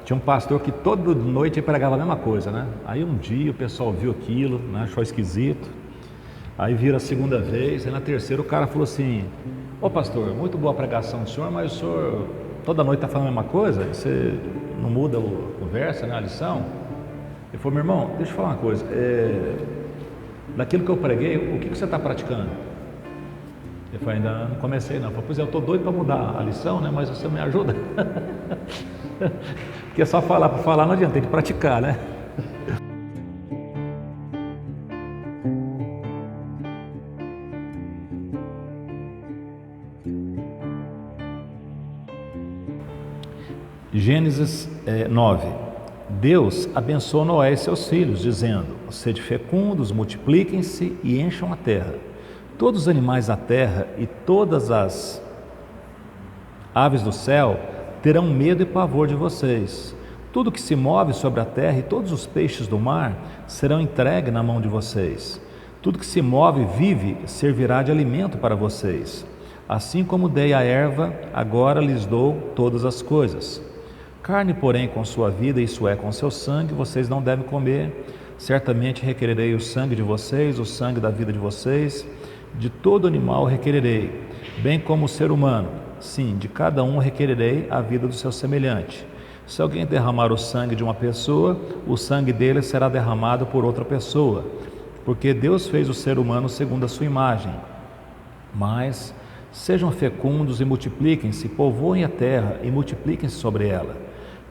Tinha um pastor que toda noite pregava a mesma coisa, né? Aí um dia o pessoal viu aquilo, né? Achou esquisito. Aí vira a segunda vez, aí na terceira o cara falou assim: ô pastor, muito boa a pregação do senhor, mas o senhor toda noite está falando a mesma coisa? Você não muda o verso, né? A lição? Ele falou: meu irmão, deixa eu falar uma coisa. Daquilo que eu preguei, o que você está praticando? Ele falou: ainda não comecei não. Eu falei: pois é, eu estou doido para mudar a lição, né? Mas você me ajuda? Porque só falar para falar não adianta, tem que praticar, né? Gênesis 9. Deus abençoou Noé e seus filhos, dizendo: sede fecundos, multipliquem-se e encham a terra. Todos os animais da terra e todas as aves do céu terão medo e pavor de vocês. Tudo que se move sobre a terra e todos os peixes do mar serão entregues na mão de vocês. Tudo que se move e vive servirá de alimento para vocês. Assim como dei a erva, agora lhes dou todas as coisas. Carne, porém, com sua vida, isso é, com seu sangue, vocês não devem comer. Certamente requererei o sangue de vocês, o sangue da vida de vocês. De todo animal requererei, bem como o ser humano. Sim, de cada um requererei a vida do seu semelhante. Se alguém derramar o sangue de uma pessoa, o sangue dele será derramado por outra pessoa, porque Deus fez o ser humano segundo a sua imagem. Mas sejam fecundos e multipliquem-se, povoem a terra e multipliquem-se sobre ela.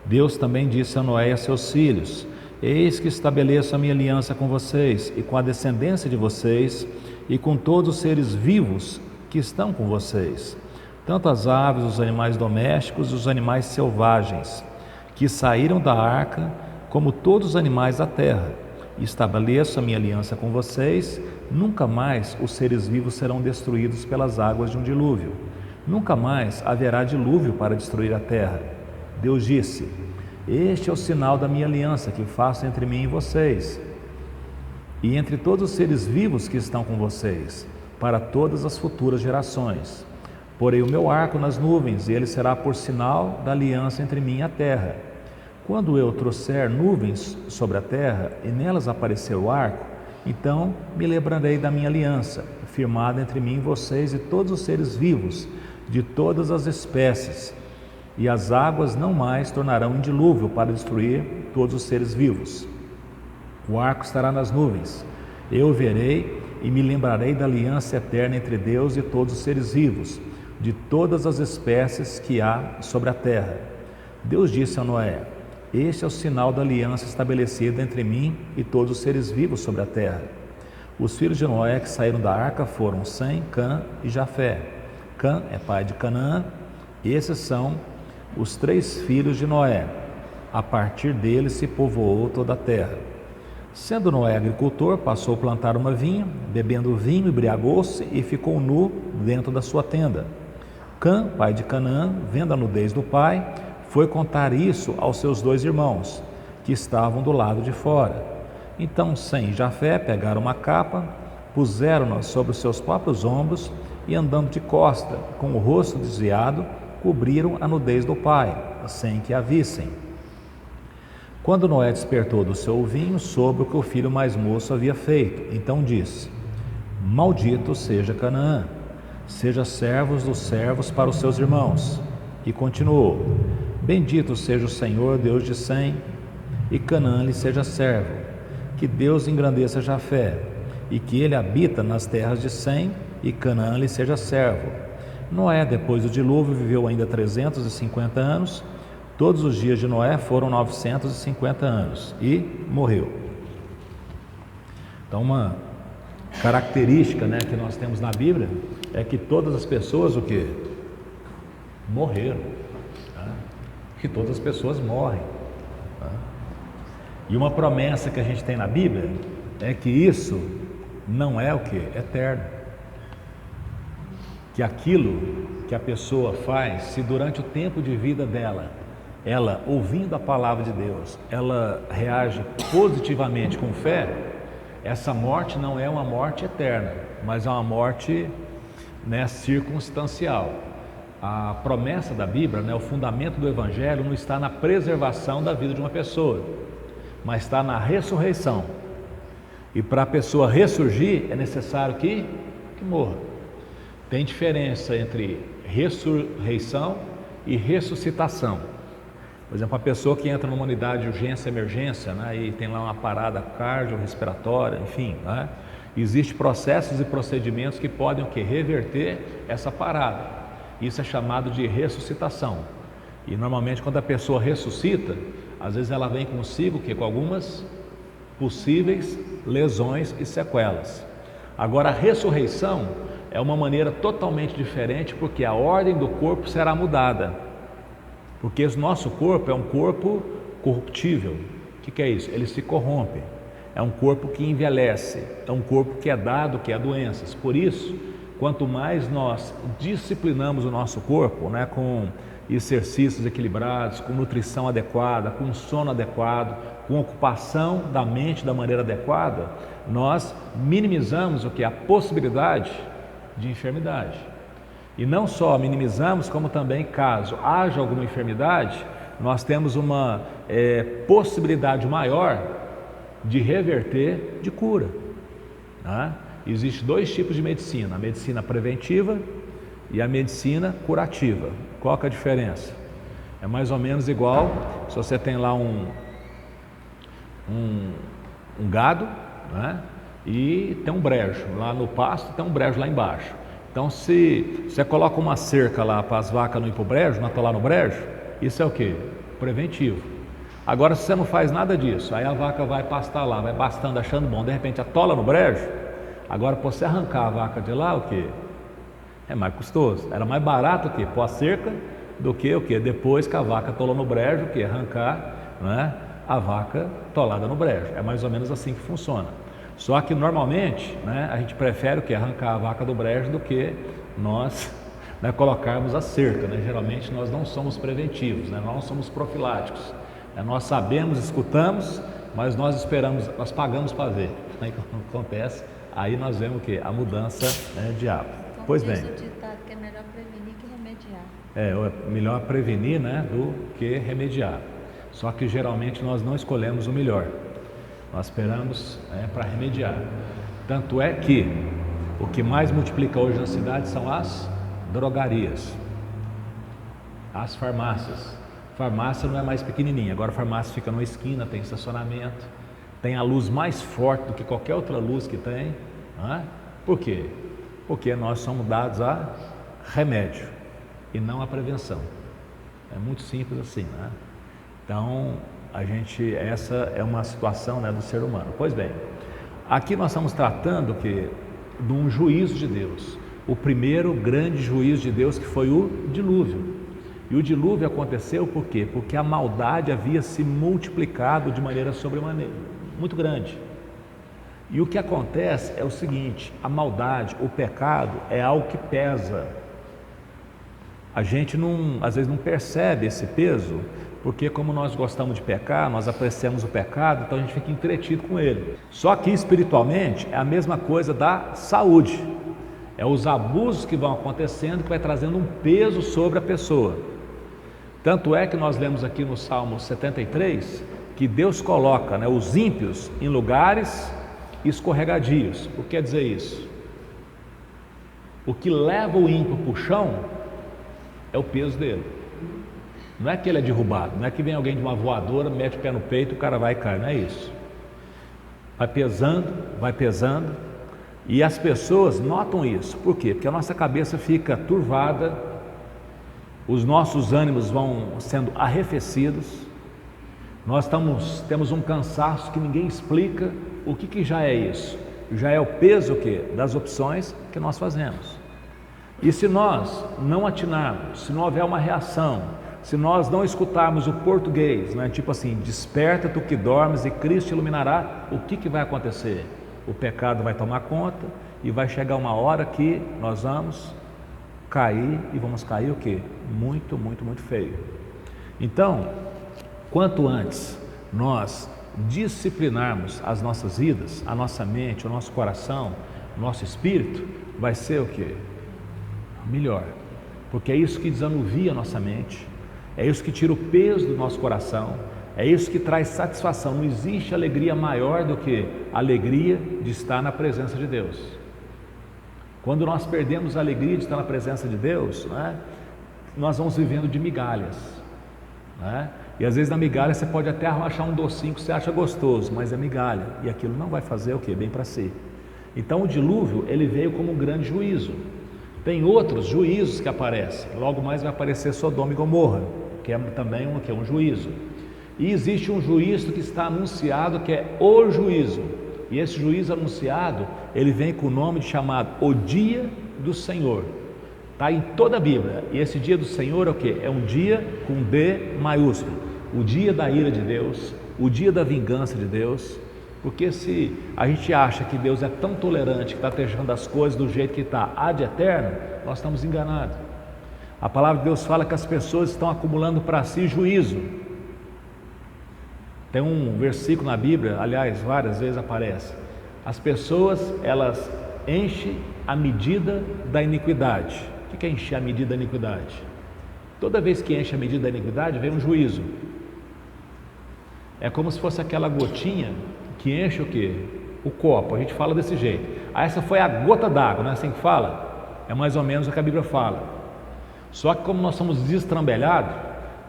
Deus também disse a Noé e a seus filhos: eis que estabeleço a minha aliança com vocês e com a descendência de vocês e com todos os seres vivos que estão com vocês, tanto as aves, os animais domésticos e os animais selvagens que saíram da arca, como todos os animais da terra. Estabeleço a minha aliança com vocês, nunca mais os seres vivos serão destruídos pelas águas de um dilúvio. Nunca mais haverá dilúvio para destruir a terra. Deus disse: este é o sinal da minha aliança que faço entre mim e vocês, e entre todos os seres vivos que estão com vocês, para todas as futuras gerações. Porei o meu arco nas nuvens, e ele será por sinal da aliança entre mim e a terra. Quando eu trouxer nuvens sobre a terra, e nelas aparecer o arco, então me lembrarei da minha aliança, firmada entre mim e vocês e todos os seres vivos, de todas as espécies, e as águas não mais tornarão em dilúvio para destruir todos os seres vivos. O arco estará nas nuvens, eu o verei e me lembrarei da aliança eterna entre Deus e todos os seres vivos, de todas as espécies que há sobre a terra. Deus disse a Noé: este é o sinal da aliança estabelecida entre mim e todos os seres vivos sobre a terra. Os filhos de Noé que saíram da arca foram Sem, Cã e Jafé. Cã é pai de Canaã. Esses são os 3 filhos de Noé. A partir deles se povoou toda a terra. Sendo Noé agricultor, passou a plantar uma vinha, bebendo vinho, embriagou-se e ficou nu dentro da sua tenda. Cã, pai de Canaã, vendo a nudez do pai, foi contar isso aos seus 2 irmãos, que estavam do lado de fora. Então Sem e Jafé pegaram uma capa, puseram-na sobre os seus próprios ombros e, andando de costa, com o rosto desviado, cobriram a nudez do pai, sem que a vissem. Quando Noé despertou do seu vinho, soube o que o filho mais moço havia feito. Então disse: maldito seja Canaã, seja servos dos servos para os seus irmãos. E continuou: bendito seja o Senhor, Deus de Sem, e Canaã lhe seja servo. Que Deus engrandeça Jafé, e que ele habita nas terras de Sem, e Canaã lhe seja servo. Noé, depois do dilúvio, viveu ainda 350 anos. Todos os dias de Noé foram 950 anos e morreu. Então, uma característica, né, que nós temos na Bíblia é que todas as pessoas o quê? Morreram. Tá? Que todas as pessoas morrem. Tá? E uma promessa que a gente tem na Bíblia é que isso não é o quê? Eterno. Que aquilo que a pessoa faz, se durante o tempo de vida dela, ela, ouvindo a palavra de Deus, ela reage positivamente com fé, essa morte não é uma morte eterna, mas é uma morte, né, circunstancial. a promessa da Bíblia, né, o fundamento do Evangelho não está na preservação da vida de uma pessoa, mas está na ressurreição. E para a pessoa ressurgir é necessário que morra. Tem diferença entre ressurreição e ressuscitação. Por exemplo, uma pessoa que entra numa unidade de urgência e emergência, né, e tem lá uma parada cardiorrespiratória, enfim, né, existem processos e procedimentos que podem reverter essa parada. Isso é chamado de ressuscitação. E normalmente quando a pessoa ressuscita, às vezes ela vem consigo com algumas possíveis lesões e sequelas. Agora a ressurreição é uma maneira totalmente diferente, porque a ordem do corpo será mudada. Porque o nosso corpo é um corpo corruptível. O que é isso? Ele se corrompe. É um corpo que envelhece, é um corpo que é dado a doenças. Por isso, quanto mais nós disciplinamos o nosso corpo, né, com exercícios equilibrados, com nutrição adequada, com sono adequado, com ocupação da mente da maneira adequada, nós minimizamos a possibilidade de enfermidade. E não só minimizamos, como também, caso haja alguma enfermidade, nós temos uma possibilidade maior de reverter, de cura. Né? Existem dois tipos de medicina: a medicina preventiva e a medicina curativa. Qual que é a diferença? É mais ou menos igual se você tem lá um gado, né? E tem um brejo lá no pasto, tem um brejo lá embaixo. Então, se você coloca uma cerca lá para as vacas não ir para o brejo, não atolar no brejo, isso é o que? Preventivo. Agora, se você não faz nada disso, aí a vaca vai pastar lá, vai pastando, achando bom, de repente atola no brejo. Agora, para você arrancar a vaca de lá, o que? É mais custoso. Era mais barato pôr a cerca do que depois que a vaca atolou no brejo, arrancar, né, a vaca atolada no brejo. É mais ou menos assim que funciona. Só que normalmente, né, a gente prefere arrancar a vaca do brejo do que nós, né, colocarmos a cerca. Né? Geralmente nós não somos preventivos, né? Nós não somos profiláticos. Nós sabemos, escutamos, mas nós esperamos, nós pagamos para ver. Aí quando acontece, aí nós vemos a mudança, né, de hábito. Então, pois bem. O ditado que é melhor prevenir que remediar. É melhor prevenir, né, do que remediar. Só que geralmente nós não escolhemos o melhor. Nós esperamos para remediar. Tanto é que o que mais multiplica hoje na cidade são as drogarias, as farmácias. Farmácia não é mais pequenininha, agora a farmácia fica numa esquina, tem estacionamento, tem a luz mais forte do que qualquer outra luz que tem. Não é? Por quê? Porque nós somos dados a remédio e não a prevenção. É muito simples assim, né? Então, essa é uma situação, né, do ser humano. Pois bem, aqui nós estamos tratando de um juízo de Deus. O primeiro grande juízo de Deus, que foi o dilúvio. E o dilúvio aconteceu por quê? Porque a maldade havia se multiplicado de maneira sobremaneira, muito grande. E o que acontece é o seguinte: a maldade, o pecado é algo que pesa. A gente às vezes não percebe esse peso, porque como nós gostamos de pecar, nós apreciamos o pecado, então a gente fica entretido com ele. Só que espiritualmente é a mesma coisa da saúde. É os abusos que vão acontecendo que vai trazendo um peso sobre a pessoa. Tanto é que nós lemos aqui no Salmo 73 que Deus coloca, né, os ímpios em lugares escorregadios. O que quer dizer isso? O que leva o ímpio para o chão é o peso dele. Não é que ele é derrubado, não é que vem alguém de uma voadora, mete o pé no peito e o cara vai cair, não é isso. Vai pesando, e as pessoas notam isso. Por quê? Porque a nossa cabeça fica turvada, os nossos ânimos vão sendo arrefecidos, nós temos um cansaço que ninguém explica. O que já é isso? Já é o peso das opções que nós fazemos. E se nós não atinarmos, se não houver uma reação, se nós não escutarmos o português, né, tipo assim, desperta tu que dormes e Cristo te iluminará, o que vai acontecer? O pecado vai tomar conta e vai chegar uma hora que nós vamos cair, e vamos cair o quê? Muito, muito, muito feio. Então, quanto antes nós disciplinarmos as nossas vidas, a nossa mente, o nosso coração, o nosso espírito, vai ser o quê? Melhor. porque é isso que desanuvia a nossa mente, é isso que tira o peso do nosso coração, é isso que traz satisfação. Não existe alegria maior do que a alegria de estar na presença de Deus. Quando nós perdemos a alegria de estar na presença de Deus, né, nós vamos vivendo de migalhas, né? E às vezes na migalha você pode até achar um docinho que você acha gostoso, mas é migalha, e aquilo não vai fazer o quê? Bem para si. Então o dilúvio, ele veio como um grande juízo. Tem outros juízos que aparecem, logo mais vai aparecer Sodoma e Gomorra, que é também um juízo. E existe um juízo que está anunciado, que é o juízo. E esse juízo anunciado, ele vem com o nome de chamado o Dia do Senhor. Está em toda a Bíblia. E esse Dia do Senhor é o quê? É um dia com D maiúsculo. O dia da ira de Deus, o dia da vingança de Deus. Porque se a gente acha que Deus é tão tolerante, que está deixando as coisas do jeito que está ad eterno, nós estamos enganados. A palavra de Deus fala que as pessoas estão acumulando para si juízo. Tem um versículo na Bíblia, aliás, várias vezes aparece. As pessoas, elas enchem a medida da iniquidade. O que é encher a medida da iniquidade? Toda vez que enche a medida da iniquidade, vem um juízo. É como se fosse aquela gotinha que enche o quê? O copo. A gente fala desse jeito. Essa foi a gota d'água, não é assim que fala? É mais ou menos o que a Bíblia fala. Só que como nós somos destrambelhados,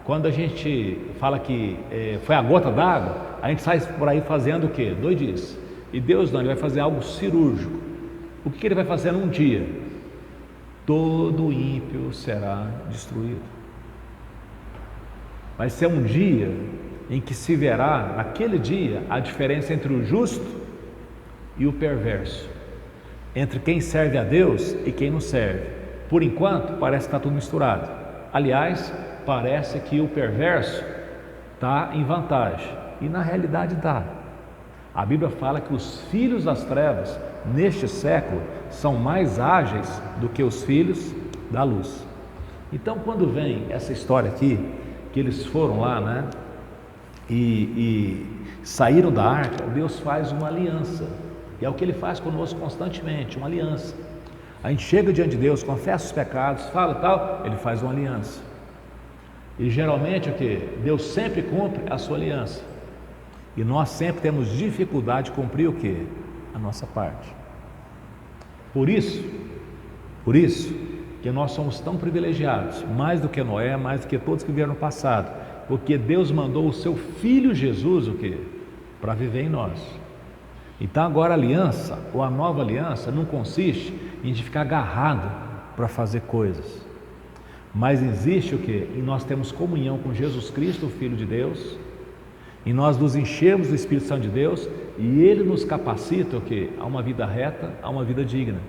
quando a gente fala que foi a gota d'água, a gente sai por aí fazendo o quê? Doidice. E Deus não, Ele vai fazer algo cirúrgico. O que Ele vai fazer num dia? Todo ímpio será destruído. Vai ser um dia em que se verá, naquele dia, a diferença entre o justo e o perverso, entre quem serve a Deus e quem não serve. Por enquanto, parece que está tudo misturado. Aliás, parece que o perverso está em vantagem, e na realidade está. A Bíblia fala que os filhos das trevas, neste século, são mais ágeis do que os filhos da luz. Então, quando vem essa história aqui, que eles foram lá, né, e saíram da arca, Deus faz uma aliança, e é o que Ele faz conosco constantemente, uma aliança. A gente chega diante de Deus, confessa os pecados, fala tal, Ele faz uma aliança. E geralmente o que? Deus sempre cumpre a sua aliança. E nós sempre temos dificuldade de cumprir o que? A nossa parte. Por isso que nós somos tão privilegiados, mais do que Noé, mais do que todos que vieram no passado, porque Deus mandou o seu Filho Jesus, o que? Para viver em nós. Então agora a aliança, ou a nova aliança, não consiste em a gente ficar agarrado para fazer coisas, mas existe o que? Em nós temos comunhão com Jesus Cristo, o Filho de Deus, e nós nos enchemos do Espírito Santo de Deus, e Ele nos capacita o que? A uma vida reta, a uma vida digna.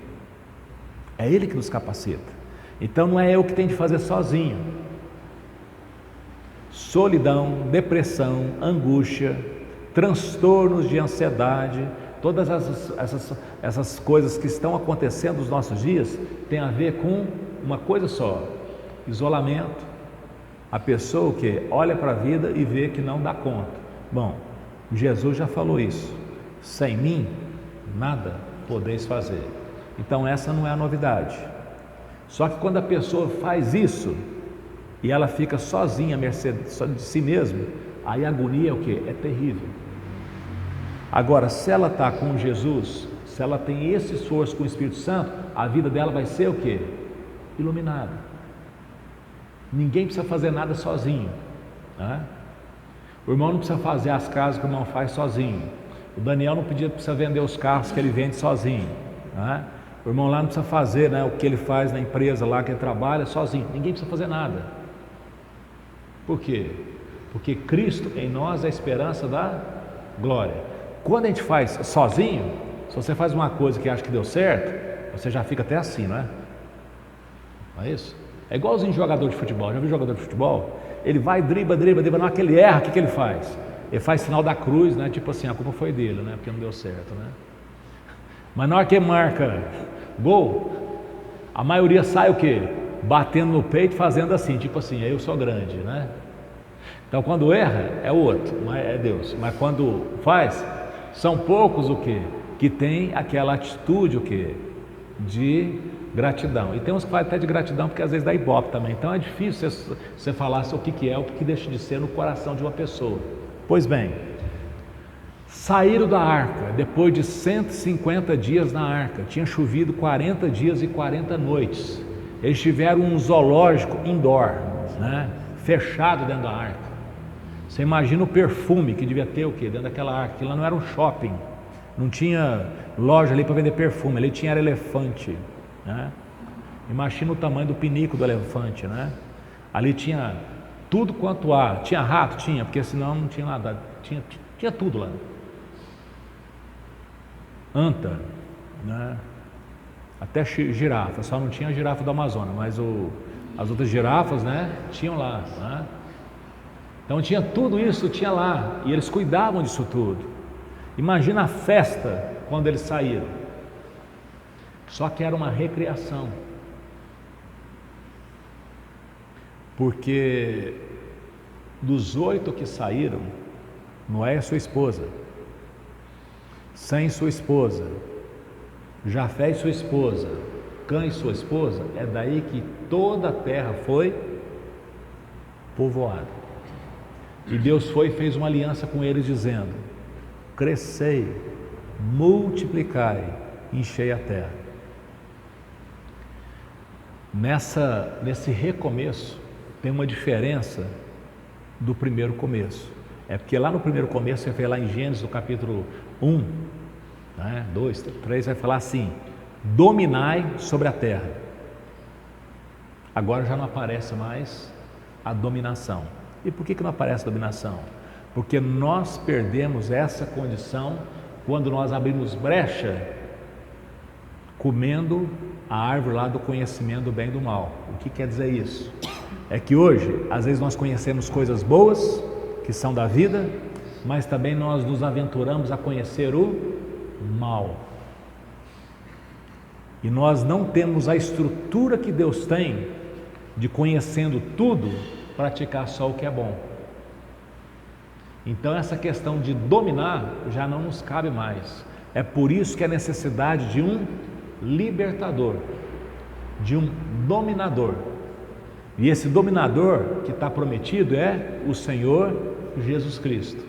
É Ele que nos capacita. Então não é eu que tenho de fazer sozinho. Solidão, depressão, angústia, transtornos de ansiedade, todas essas coisas que estão acontecendo nos nossos dias, tem a ver com uma coisa só: isolamento. A pessoa que olha para a vida e vê que não dá conta. Bom, Jesus já falou isso: sem mim nada podeis fazer. Então essa não é a novidade. Só que quando a pessoa faz isso e ela fica sozinha, à mercê de si mesma, aí a agonia é o que? É terrível. Agora, se ela está com Jesus, se ela tem esse esforço com o Espírito Santo, a vida dela vai ser o que? Iluminada. Ninguém precisa fazer nada sozinho, né? O irmão não precisa fazer as casas que o irmão faz sozinho. O Daniel não precisa vender os carros que ele vende sozinho, né? O irmão lá não precisa fazer, né, o que ele faz na empresa lá que ele trabalha sozinho. Ninguém precisa fazer nada. Por quê? Porque Cristo em nós é a esperança da glória. Quando a gente faz sozinho, se você faz uma coisa que acha que deu certo, você já fica até assim, não é? Não é isso? É igualzinho jogador de futebol. Já viu jogador de futebol? Ele vai, dribla, na hora que ele erra, o que ele faz? Ele faz sinal da cruz, né? Tipo assim, a culpa foi dele, né? Porque não deu certo, né? Mas na hora que ele marca gol, a maioria sai o quê? Batendo no peito, fazendo assim, tipo assim, eu sou grande, né? Então quando erra, é outro, é Deus. Mas quando faz, são poucos o quê? Que tem aquela atitude o quê? De gratidão. E tem uns que falam até de gratidão porque às vezes dá ibope também. Então é difícil você falar o que é, o que deixa de ser no coração de uma pessoa. Pois bem, saíram da arca depois de 150 dias na arca. Tinha chovido 40 dias e 40 noites. Eles tiveram um zoológico indoor, né? Fechado dentro da arca. Você imagina o perfume que devia ter o quê? Dentro daquela arca. Aquilo lá não era um shopping. Não tinha loja ali para vender perfume. Ali tinha elefante, né? Imagina o tamanho do pinico do elefante, né? Ali tinha tudo quanto há. Tinha rato? Tinha, porque senão não tinha nada. Tinha tudo lá. Anta, né? Até girafa. Só não tinha a girafa do Amazonas, mas as outras girafas, né? Tinham lá, né? Então tinha tudo isso, tinha lá. E eles cuidavam disso tudo. Imagina a festa quando eles saíram. Só que era uma recreação. Porque dos 8 que saíram, Noé e sua esposa, Sem e sua esposa, Jafé e sua esposa, Cã e sua esposa, é daí que toda a terra foi povoada. E Deus foi e fez uma aliança com eles dizendo: crescei, multiplicai, enchei a terra. Nesse recomeço tem uma diferença do primeiro começo. É porque lá no primeiro começo, você vê lá em Gênesis, no capítulo 1, né, 2, 3, vai falar assim: dominai sobre a terra. Agora já não aparece mais a dominação. E por que não aparece a dominação? Porque nós perdemos essa condição quando nós abrimos brecha comendo a árvore lá do conhecimento do bem e do mal. O que quer dizer isso? É que hoje, às vezes nós conhecemos coisas boas, que são da vida, mas também nós nos aventuramos a conhecer o mal. E nós não temos a estrutura que Deus tem de, conhecendo tudo, praticar só o que é bom. Então essa questão de dominar já não nos cabe mais. É por isso que a necessidade de um libertador, de um dominador. E esse dominador que está prometido é o Senhor Jesus Cristo.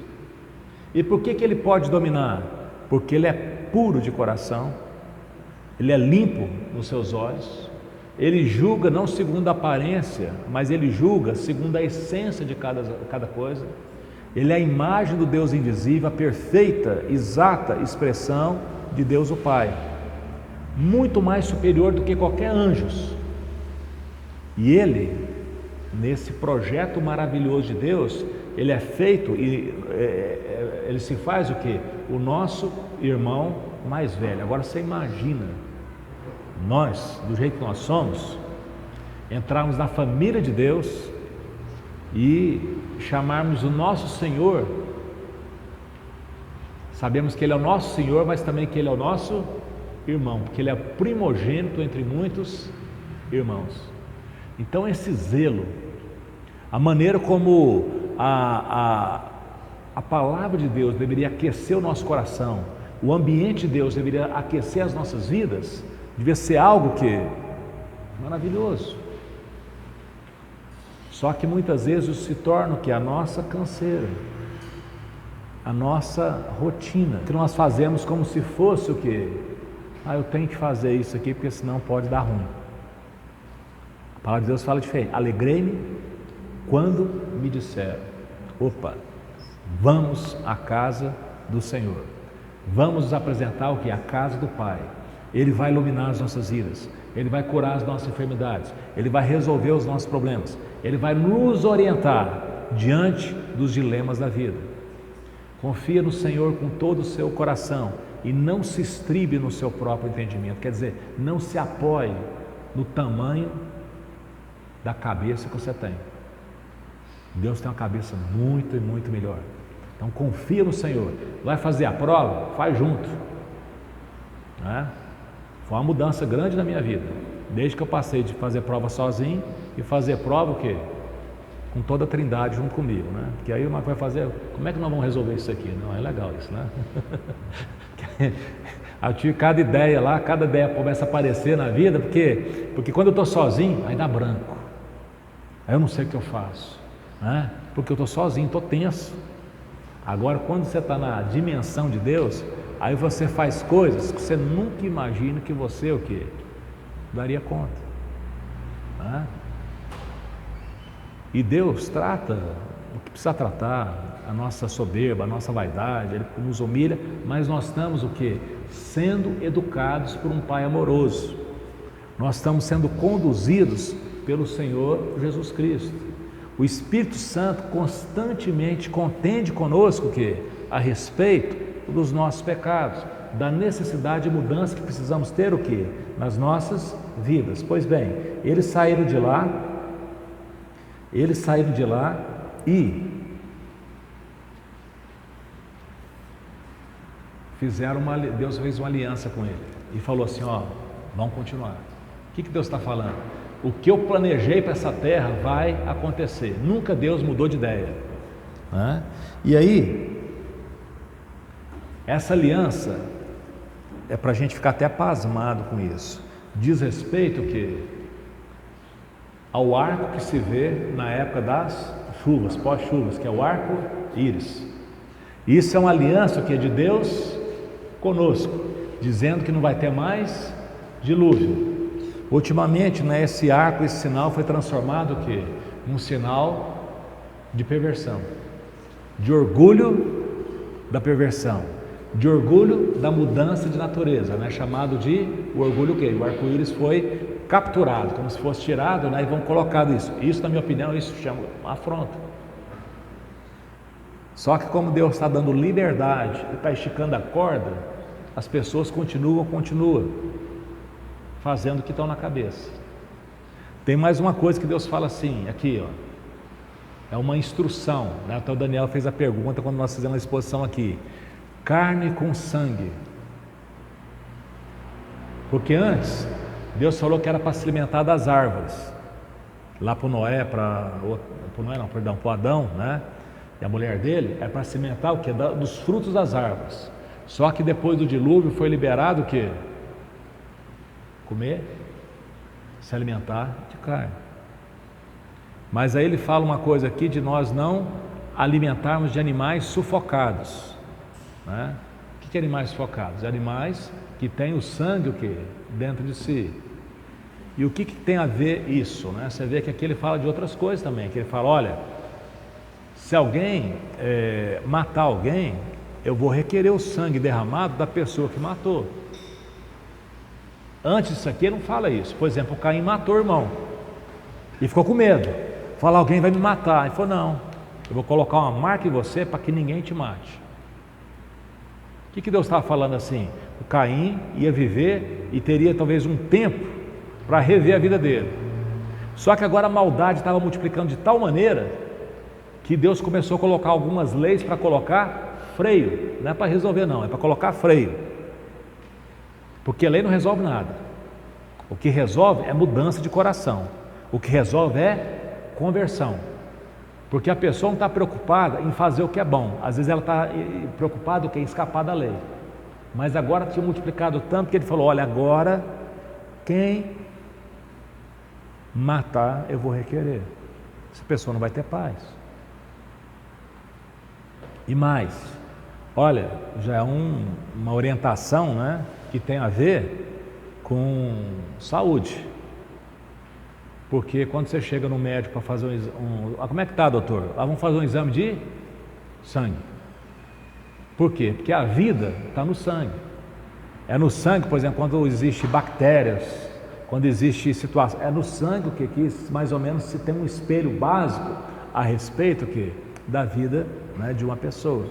E por que ele pode dominar? Porque ele é puro de coração, ele é limpo nos seus olhos, ele julga não segundo a aparência, mas ele julga segundo a essência de cada coisa. Ele é a imagem do Deus invisível, a perfeita, exata expressão de Deus o Pai, muito mais superior do que qualquer anjos. E ele, nesse projeto maravilhoso de Deus, ele é feito e ele se faz o quê? O nosso irmão mais velho. Agora você imagina, nós, do jeito que nós somos, entrarmos na família de Deus e chamarmos o nosso Senhor. Sabemos que Ele é o nosso Senhor, mas também que Ele é o nosso irmão, porque Ele é primogênito entre muitos irmãos. Então esse zelo, a maneira como a palavra de Deus deveria aquecer o nosso coração, o ambiente de Deus deveria aquecer as nossas vidas, devia ser algo que maravilhoso. Só que muitas vezes isso se torna o que? A nossa canseira, a nossa rotina, que nós fazemos como se fosse o que? Eu tenho que fazer isso aqui porque senão pode dar ruim. A palavra de Deus fala diferente: alegrei-me quando me disseram: opa, vamos à casa do Senhor, vamos nos apresentar o que? A casa do Pai. Ele vai iluminar as nossas vidas, Ele vai curar as nossas enfermidades, Ele vai resolver os nossos problemas, Ele vai nos orientar diante dos dilemas da vida. Confia no Senhor com todo o seu coração e não se estribe no seu próprio entendimento, quer dizer, não se apoie no tamanho da cabeça que você tem. Deus tem uma cabeça muito e muito melhor. Então confia no Senhor. Vai fazer a prova? Faz junto, né? Foi uma mudança grande na minha vida, desde que eu passei de fazer prova sozinho e fazer prova o quê? Com toda a Trindade junto comigo, né? Porque aí o vai fazer, como é que nós vamos resolver isso aqui? Não, é legal isso, né? Aí eu tive cada ideia lá, cada ideia começa a aparecer na vida, porque quando eu estou sozinho, aí dá branco. Aí eu não sei o que eu faço, né? Porque eu estou sozinho, estou tenso. Agora, quando você está na dimensão de Deus, aí você faz coisas que você nunca imagina que você o quê? Daria conta, né? E Deus trata o que precisa tratar, a nossa soberba, a nossa vaidade, Ele nos humilha, mas nós estamos o quê? Sendo educados por um Pai amoroso. Nós estamos sendo conduzidos pelo Senhor Jesus Cristo. O Espírito Santo constantemente contende conosco o quê? A respeito dos nossos pecados, da necessidade de mudança que precisamos ter o quê? Nas nossas vidas. Pois bem, eles saíram de lá e Deus fez uma aliança com ele e falou assim, ó, vamos continuar. O que Deus está falando? O que eu planejei para essa terra vai acontecer. Nunca Deus mudou de ideia, né? E aí, essa aliança é para a gente ficar até pasmado com isso. Diz respeito ao arco que se vê na época das chuvas, pós-chuvas, que é o arco-íris. Isso é uma aliança que é de Deus conosco, dizendo que não vai ter mais dilúvio. Ultimamente, né, esse arco, esse sinal foi transformado o quê? Num sinal de perversão, de orgulho da perversão, de orgulho da mudança de natureza, né, chamado de o orgulho o quê? O arco-íris foi capturado, como se fosse tirado, né, e vão colocado isso. Isso, na minha opinião, isso chama uma afronta. Só que como Deus está dando liberdade e está esticando a corda, as pessoas continuam fazendo o que estão na cabeça. Tem mais uma coisa que Deus fala assim, aqui, ó, é uma instrução, né? Então o Daniel fez a pergunta quando nós fizemos a exposição aqui, carne com sangue. Porque antes, Deus falou que era para se alimentar das árvores, lá para o Noé, para o Adão, né? E a mulher dele, é para se alimentar o quê? Dos frutos das árvores. Só que depois do dilúvio foi liberado o quê? Comer, se alimentar de carne. Mas aí ele fala uma coisa aqui de nós não alimentarmos de animais sufocados, né? O que é animais sufocados? Animais que têm o sangue o quê? Dentro de si. E o que tem a ver isso, né? Você vê que aqui ele fala de outras coisas também, que ele fala, olha, se alguém matar alguém, eu vou requerer o sangue derramado da pessoa que matou. Antes disso aqui ele não fala isso. Por exemplo, o Caim matou o irmão e ficou com medo. Fala, alguém vai me matar. Ele falou, não, eu vou colocar uma marca em você para que ninguém te mate. O que Deus estava falando assim? O Caim ia viver e teria talvez um tempo para rever a vida dele. Só que agora a maldade estava multiplicando de tal maneira que Deus começou a colocar algumas leis para colocar freio. Não é para resolver não, é para colocar freio. Porque a lei não resolve nada. O que resolve é mudança de coração. O que resolve é conversão. Porque a pessoa não está preocupada em fazer o que é bom. Às vezes ela está preocupada em escapar da lei. Mas agora tinha multiplicado tanto que ele falou, olha, agora quem matar eu vou requerer. Essa pessoa não vai ter paz. E mais, olha, já é uma orientação, né, que tem a ver com saúde. Porque quando você chega no médico para fazer como é que está, doutor? Vamos fazer um exame de sangue. Por quê? Porque a vida está no sangue. É no sangue, por exemplo, quando existe bactérias, quando existe situação, é no sangue que mais ou menos se tem um espelho básico a respeito da vida, né, de uma pessoa.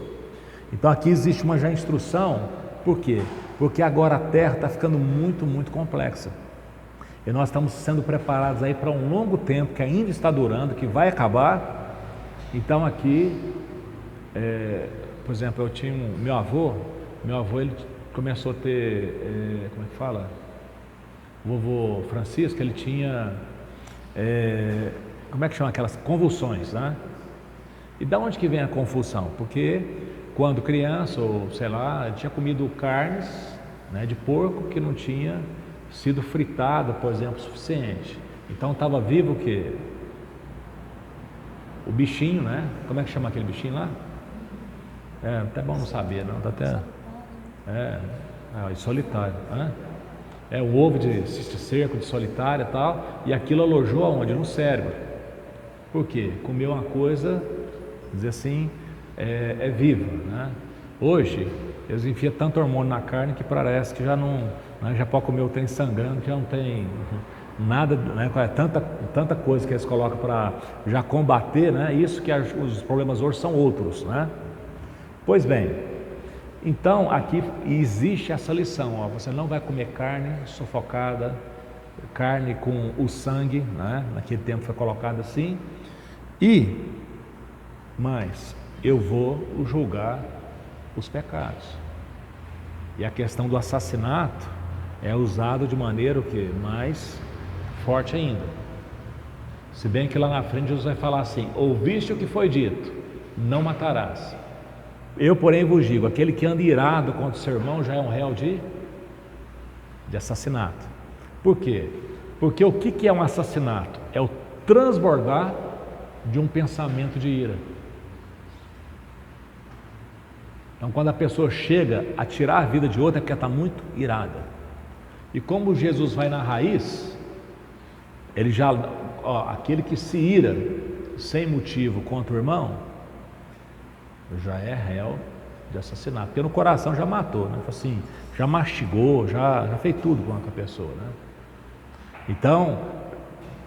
Então aqui existe uma já instrução. Por quê? Porque agora a terra está ficando muito, muito complexa. E nós estamos sendo preparados aí para um longo tempo que ainda está durando, que vai acabar. Então aqui, por exemplo, eu tinha meu avô ele começou a ter, como é que fala? O vovô Francisco, ele tinha, como é que chama aquelas convulsões, né? E da onde que vem a confusão? Porque quando criança, ou sei lá, tinha comido carnes, né, de porco que não tinha sido fritado, por exemplo, o suficiente. Então estava vivo o quê? O bichinho, né? Como é que chama aquele bichinho lá? Até bom não saber, não. Tá até... solitário. Né? O ovo de cisticerco, de solitária e tal, e aquilo alojou aonde? No cérebro. Por quê? Comeu uma coisa, dizer assim, viva, né? Hoje, eles enfiam tanto hormônio na carne que parece que já não, né, já pode comer o trem sangrando, que já não tem nada, né, tanta coisa que eles colocam para já combater, né? Isso que os problemas hoje são outros, né? Pois bem, então aqui existe essa lição, ó, você não vai comer carne sufocada, carne com o sangue, né? Naquele tempo foi colocado assim, mas eu vou julgar os pecados. E a questão do assassinato é usado de maneira mais forte ainda. Se bem que lá na frente Jesus vai falar assim: ouviste o que foi dito, não matarás. Eu, porém, vos digo, aquele que anda irado contra o seu irmão já é um réu de assassinato. Por quê? Porque o que é um assassinato? É o transbordar de um pensamento de ira. Então, quando a pessoa chega a tirar a vida de outra, é porque ela está muito irada. E como Jesus vai na raiz, ele já, aquele que se ira sem motivo contra o irmão, já é réu de assassinato, porque no coração já matou, né? Assim, já mastigou, já fez tudo contra a pessoa, né? Então,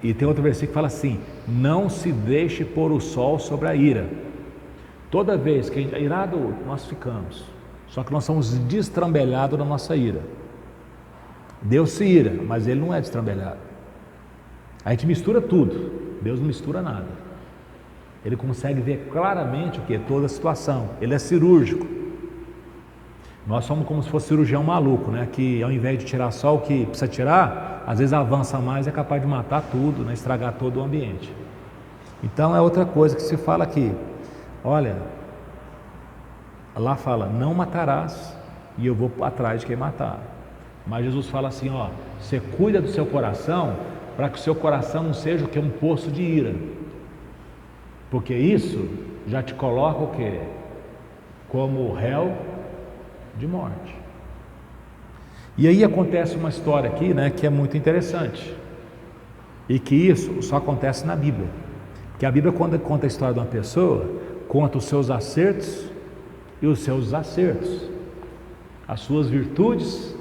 e tem outro versículo que fala assim: não se deixe pôr o sol sobre a ira. Toda vez que a gente é irado, nós ficamos, só que nós somos destrambelhados na nossa ira. Deus se ira, mas Ele não é destrambelhado. A gente mistura tudo, Deus não mistura nada. Ele consegue ver claramente o que? Toda a situação. Ele é cirúrgico. Nós somos como se fosse cirurgião maluco, né? Que ao invés de tirar só o que precisa tirar, às vezes avança mais e é capaz de matar tudo, né? Estragar todo o ambiente. Então é outra coisa que se fala aqui. Olha, lá fala: não matarás, e eu vou atrás de quem matar. Mas Jesus fala assim: ó, você cuida do seu coração, para que o seu coração não seja o que? Um poço de ira. Porque isso já te coloca o quê? Como réu de morte. E aí acontece uma história aqui, né, que é muito interessante. E que isso só acontece na Bíblia. Porque a Bíblia, quando conta a história de uma pessoa, conta os seus acertos e os seus desacertos, as suas virtudes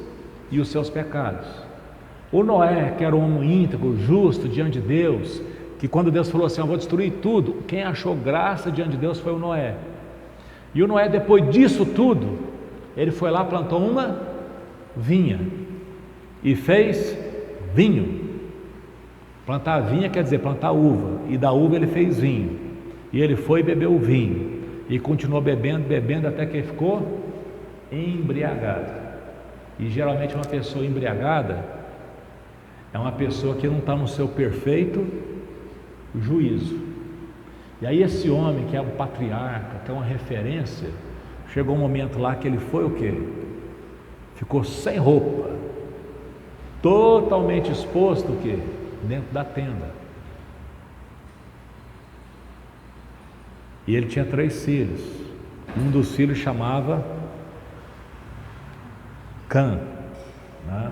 e os seus pecados. O Noé, que era um homem íntegro, justo diante de Deus, que quando Deus falou assim: eu vou destruir tudo, quem achou graça diante de Deus foi o Noé. E o Noé, depois disso tudo, ele foi lá, plantou uma vinha e fez vinho. Plantar vinha quer dizer plantar uva, e da uva ele fez vinho. E ele foi e bebeu o vinho, e continuou bebendo até que ele ficou embriagado. E geralmente uma pessoa embriagada é uma pessoa que não está no seu perfeito juízo. E aí esse homem que é um patriarca, que é uma referência, chegou um momento lá que ele foi o quê? Ficou sem roupa, totalmente exposto o quê? Dentro da tenda. E ele tinha 3 filhos. Um dos filhos chamava Cã, né?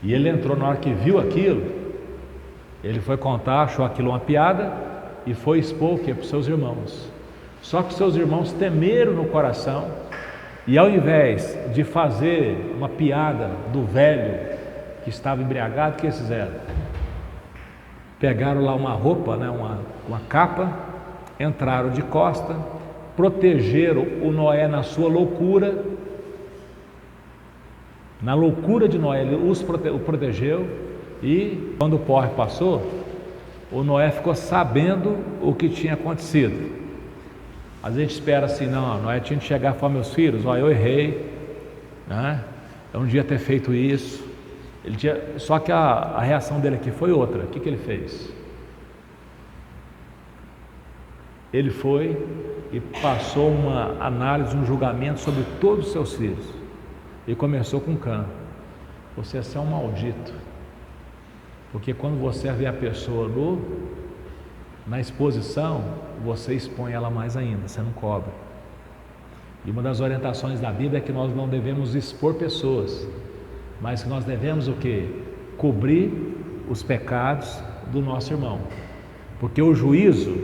E ele entrou, na hora que viu aquilo, ele foi contar, achou aquilo uma piada e foi expor o quê? Para os seus irmãos. Só que seus irmãos temeram no coração, e ao invés de fazer uma piada do velho que estava embriagado, o que eles fizeram? Pegaram lá uma roupa, né, uma capa, entraram de costa, protegeram o Noé na sua loucura. Na loucura de Noé, ele o protegeu, e quando o porre passou, o Noé ficou sabendo o que tinha acontecido. Às vezes a gente espera assim: não, Noé tinha que chegar e falar: meus filhos, ó, eu errei, né? Eu não devia ter feito isso. Só que a reação dele aqui foi outra. O que ele fez? Ele foi e passou uma análise, um julgamento sobre todos os seus filhos. E começou com Cã. Você é um maldito. Porque quando você vê a pessoa na exposição, você expõe ela mais ainda, você não cobre. E uma das orientações da Bíblia é que nós não devemos expor pessoas, mas que nós devemos o quê? Cobrir os pecados do nosso irmão. Porque o juízo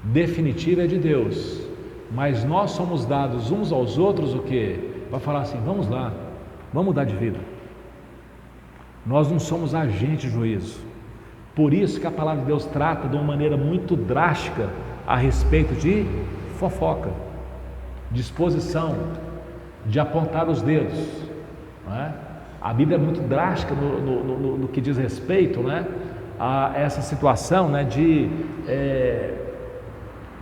definitivo é de Deus, mas nós somos dados uns aos outros o quê? Para falar assim, vamos lá, vamos mudar de vida. Nós não somos agentes de juízo. Por isso que a palavra de Deus trata de uma maneira muito drástica a respeito de fofoca, de exposição, de apontar os dedos, não é? A Bíblia é muito drástica no que diz respeito, né, a essa situação, né, de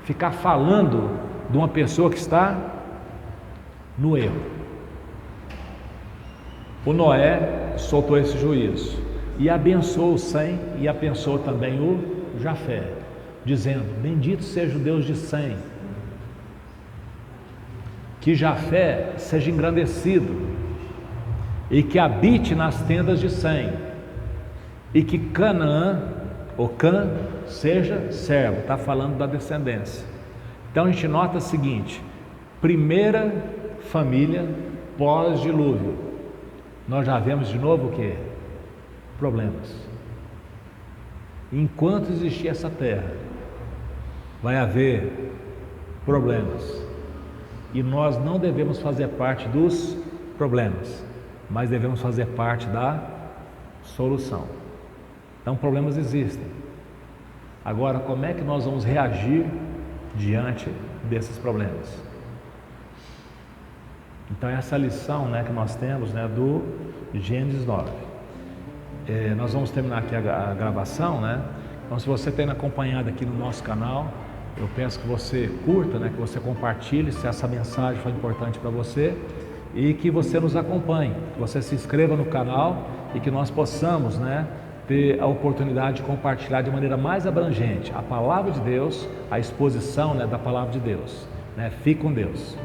ficar falando de uma pessoa que está no erro. O Noé soltou esse juízo e abençoou o Sem e abençoou também o Jafé, dizendo: bendito seja o Deus de Sem, que Jafé seja engrandecido e que habite nas tendas de Sem, e que Canaã, ou Cã, seja servo. Está falando da descendência. Então a gente nota o seguinte: primeira família pós-dilúvio, nós já vemos de novo o que? Problemas. Enquanto existir essa terra, vai haver problemas. E nós não devemos fazer parte dos problemas, mas devemos fazer parte da solução. Então, problemas existem. Agora, como é que nós vamos reagir diante desses problemas? Então, essa lição, né, que nós temos, né, do Gênesis 9. Nós vamos terminar aqui a gravação, né? Então, se você tem acompanhado aqui no nosso canal, eu peço que você curta, né, que você compartilhe se essa mensagem foi importante para você, e que você nos acompanhe, que você se inscreva no canal e que nós possamos, né, ter a oportunidade de compartilhar de maneira mais abrangente a palavra de Deus, a exposição, né, da palavra de Deus, né? Fique com Deus.